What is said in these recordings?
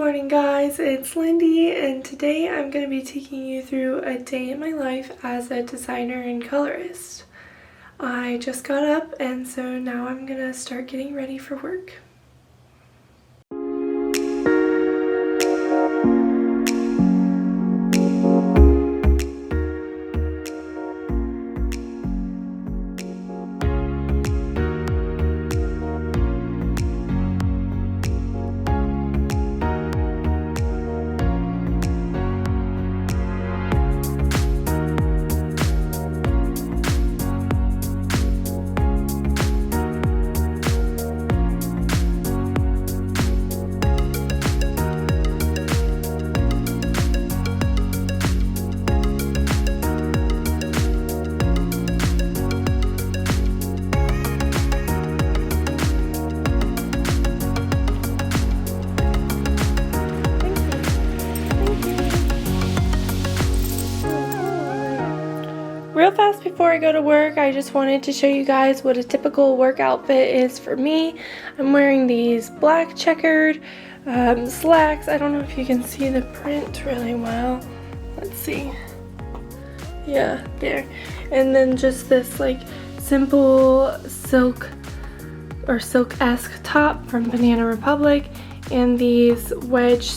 morning guys, it's Lindy and today I'm going to be taking you through a day in my life as a designer and colorist. I just got up and so now I'm going to start getting ready for work. Real fast before I go to work, I just wanted to show you guys what a typical work outfit is for me. I'm wearing these black checkered slacks. I don't know if you can see the print really well. Let's see. Yeah, there. And then just this like simple silk or silk-esque top from Banana Republic, and these wedge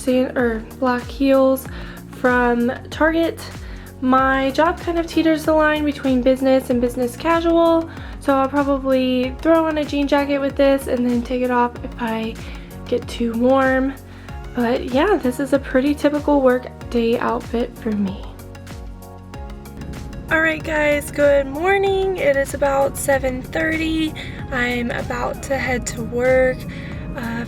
black heels from Target. My job kind of teeters the line between business and business casual, so I'll probably throw on a jean jacket with this and then take it off if I get too warm. But yeah, this is a pretty typical work day outfit for me. Alright guys, good morning. It is about 7:30. I'm about to head to work.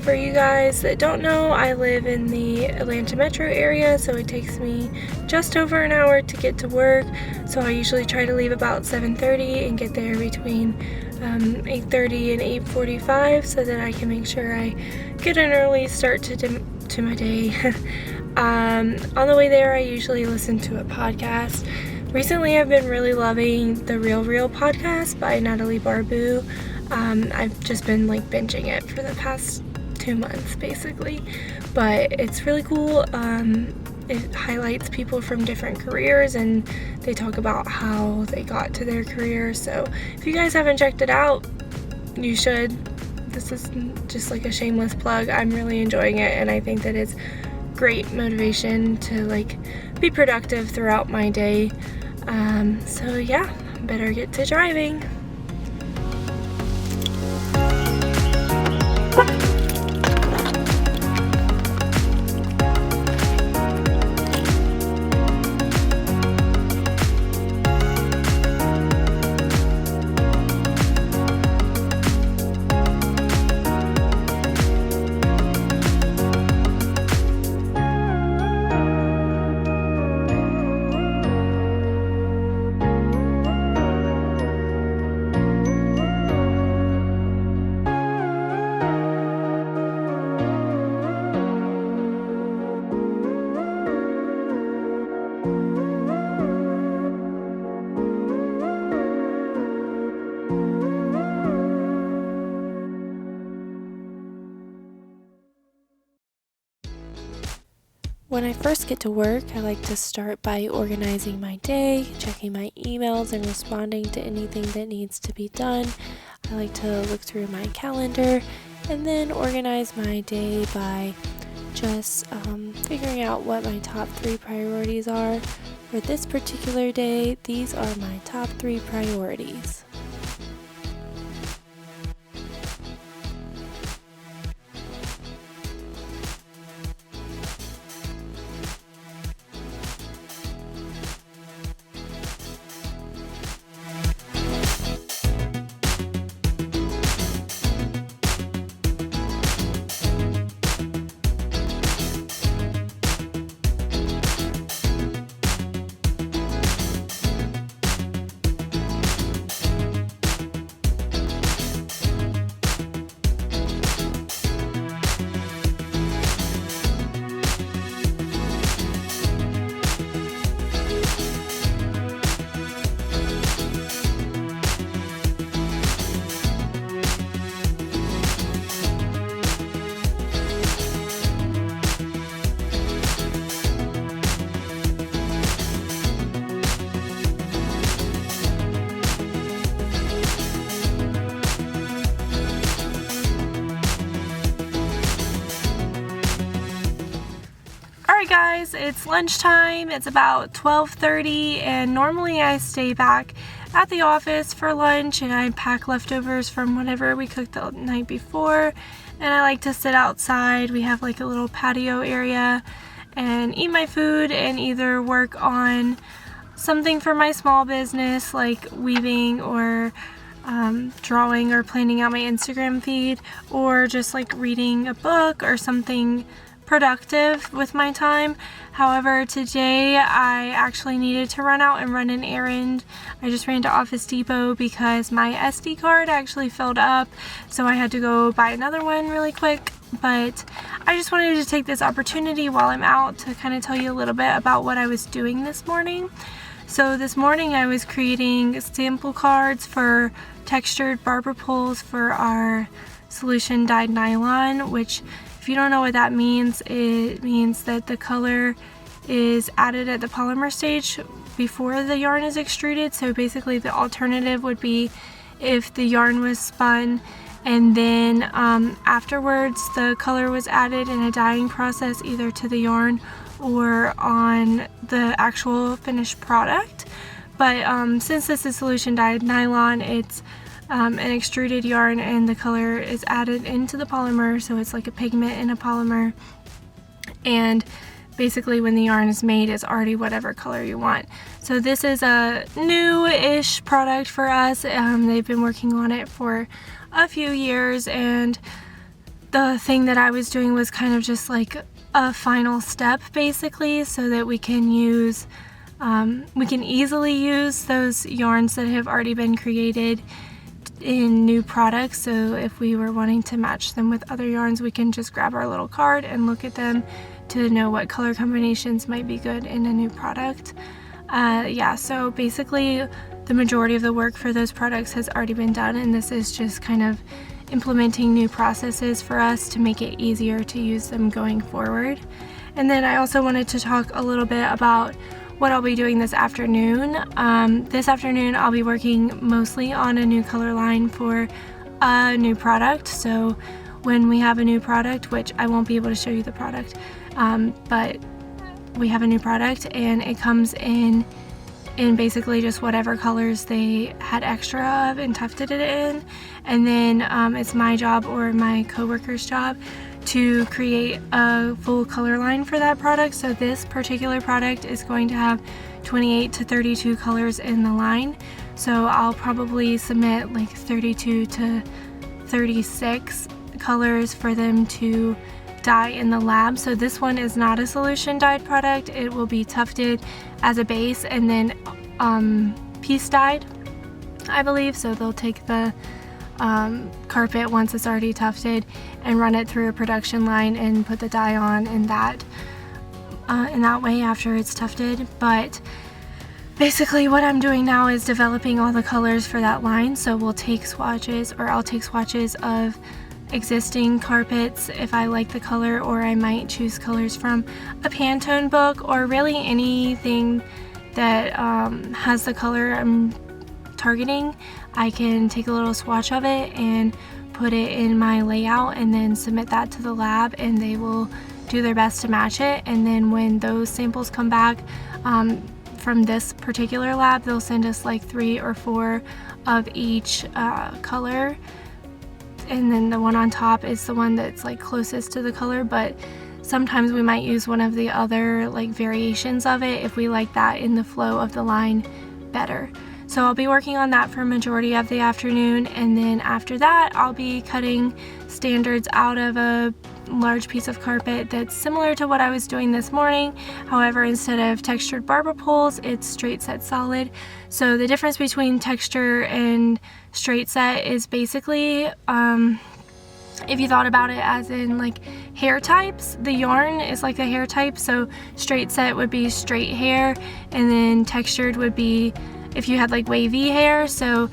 For you guys that don't know, I live in the Atlanta metro area, so it takes me just over an hour to get to work. So I usually try to leave about 7:30 and get there between 8:30 and 8:45 so that I can make sure I get an early start to my day. On the way there, I usually listen to a podcast. Recently, I've been really loving the Real podcast by Natalie Barbu. I've just been like binging it for the past 2 months basically, but it's really cool. It highlights people from different careers and they talk about how they got to their career. So if you guys haven't checked it out, you should. This is just like a shameless plug. I'm really enjoying it and I think that it's great motivation to like be productive throughout my day. So yeah, better get to driving. When I first get to work, I like to start by organizing my day, checking my emails, and responding to anything that needs to be done. I like to look through my calendar and then organize my day by just figuring out what my top 3 priorities are. For this particular day, these are my top 3 priorities. it's lunchtime. It's about 12:30, and normally I stay back at the office for lunch and I pack leftovers from whatever we cooked the night before, and I like to sit outside. We have like a little patio area and eat my food and either work on something for my small business like weaving or drawing or planning out my Instagram feed, or just like reading a book or something productive with my time. However, today I actually needed to run out and run an errand. I just ran to Office Depot because my SD card actually filled up, so I had to go buy another one really quick. But I just wanted to take this opportunity while I'm out to kind of tell you a little bit about what I was doing this morning. So this morning I was creating sample cards for textured barber poles for our solution dyed nylon, which, if you don't know what that means, it means that the color is added at the polymer stage before the yarn is extruded. So basically the alternative would be if the yarn was spun and then afterwards the color was added in a dyeing process either to the yarn or on the actual finished product. But since this is solution dyed nylon, it's an extruded yarn and the color is added into the polymer, so it's like a pigment in a polymer, and basically when the yarn is made, it's already whatever color you want. So this is a new-ish product for us. They've been working on it for a few years, and the thing that I was doing was kind of just like a final step basically, so that we can easily use those yarns that have already been created in new products. So if we were wanting to match them with other yarns, we can just grab our little card and look at them to know what color combinations might be good in a new product. So basically the majority of the work for those products has already been done, and this is just kind of implementing new processes for us to make it easier to use them going forward. And then I also wanted to talk a little bit about what I'll be doing this afternoon. This afternoon I'll be working mostly on a new color line for a new product. So when we have a new product, which I won't be able to show you the product, but we have a new product and it comes in basically just whatever colors they had extra of and tufted it in, and then it's my job or my co-worker's job to create a full color line for that product. So this particular product is going to have 28 to 32 colors in the line, so I'll probably submit like 32 to 36 colors for them to dye in the lab. So this one is not a solution dyed product. It will be tufted as a base and then piece dyed, I believe. So they'll take the carpet once it's already tufted and run it through a production line and put the dye on in that way after it's tufted. But basically what I'm doing now is developing all the colors for that line. So we'll take swatches, or I'll take swatches of existing carpets if I like the color, or I might choose colors from a Pantone book, or really anything that has the color I'm targeting. I can take a little swatch of it and put it in my layout and then submit that to the lab, and they will do their best to match it. And then when those samples come back from this particular lab, they'll send us like 3 or 4 of each color, and then the one on top is the one that's like closest to the color, but sometimes we might use one of the other like variations of it if we like that in the flow of the line better. So I'll be working on that for a majority of the afternoon, and then after that I'll be cutting standards out of a large piece of carpet that's similar to what I was doing this morning. However, instead of textured barber poles, it's straight set solid. So the difference between texture and straight set is basically, if you thought about it as in like hair types, the yarn is like the hair type. So straight set would be straight hair, and then textured would be if you had like wavy hair. So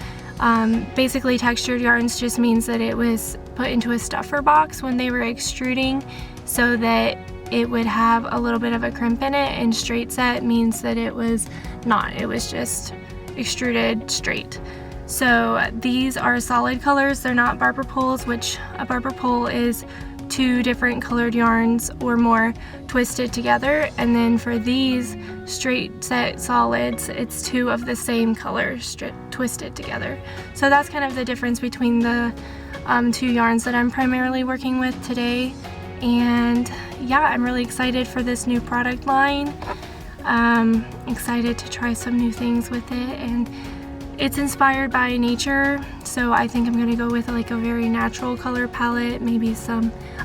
basically textured yarns just means that it was put into a stuffer box when they were extruding so that it would have a little bit of a crimp in it, and straight set means that it was not, it was just extruded straight. So these are solid colors, they're not barber poles, which a barber pole is 2 different colored yarns or more twisted together, and then for these straight set solids, it's 2 of the same color twisted together. So that's kind of the difference between the 2 yarns that I'm primarily working with today. And yeah, I'm really excited for this new product line. Excited to try some new things with it, and it's inspired by nature, so I think I'm gonna go with like a very natural color palette, maybe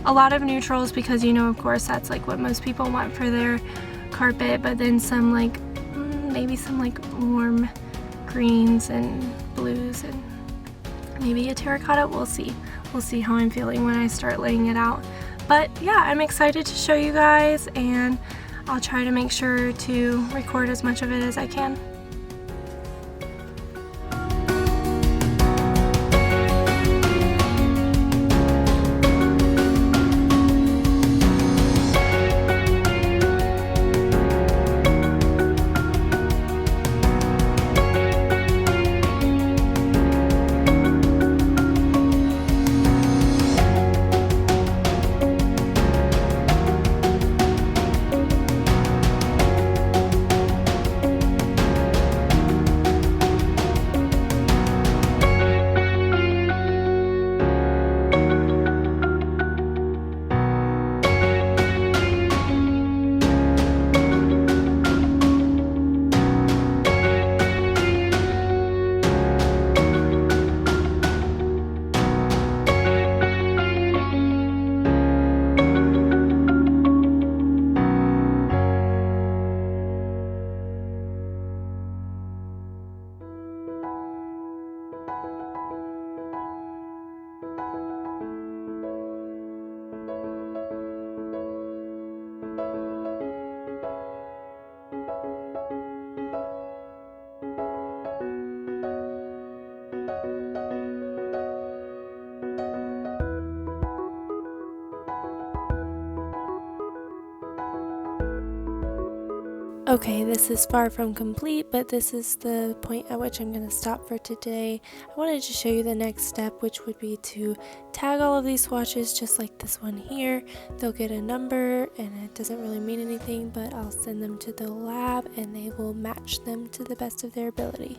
a lot of neutrals, because you know, of course, that's like what most people want for their carpet, but then some like maybe some like warm greens and blues and maybe a terracotta. We'll see how I'm feeling when I start laying it out. But yeah, I'm excited to show you guys, and I'll try to make sure to record as much of it as I can. Okay, this is far from complete, but this is the point at which I'm going to stop for today. I wanted to show you the next step, which would be to tag all of these swatches just like this one here. They'll get a number, and it doesn't really mean anything, but I'll send them to the lab and they will match them to the best of their ability.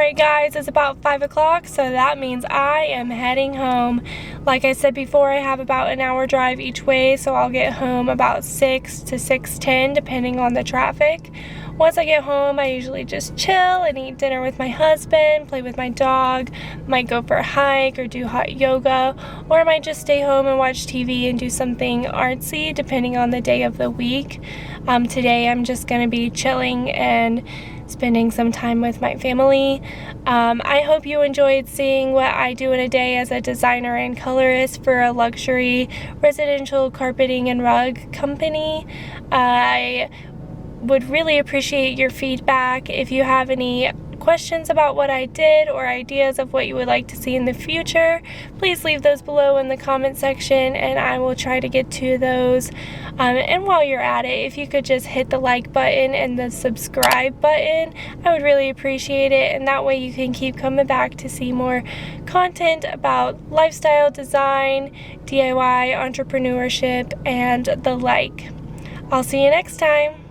Alright guys, it's about 5 o'clock, so that means I am heading home. Like I said before, I have about an hour drive each way, so I'll get home about 6 to 6:10 depending on the traffic. Once I get home, I usually just chill and eat dinner with my husband, play with my dog, might go for a hike or do hot yoga, or I might just stay home and watch TV and do something artsy depending on the day of the week. Today I'm just going to be chilling and spending some time with my family. I hope you enjoyed seeing what I do in a day as a designer and colorist for a luxury residential carpeting and rug company. I would really appreciate your feedback. If you have any questions about what I did or ideas of what you would like to see in the future, please leave those below in the comment section and I will try to get to those. And while you're at it, if you could just hit the like button and the subscribe button, I would really appreciate it, and that way you can keep coming back to see more content about lifestyle design, DIY, entrepreneurship, and the like. I'll see you next time.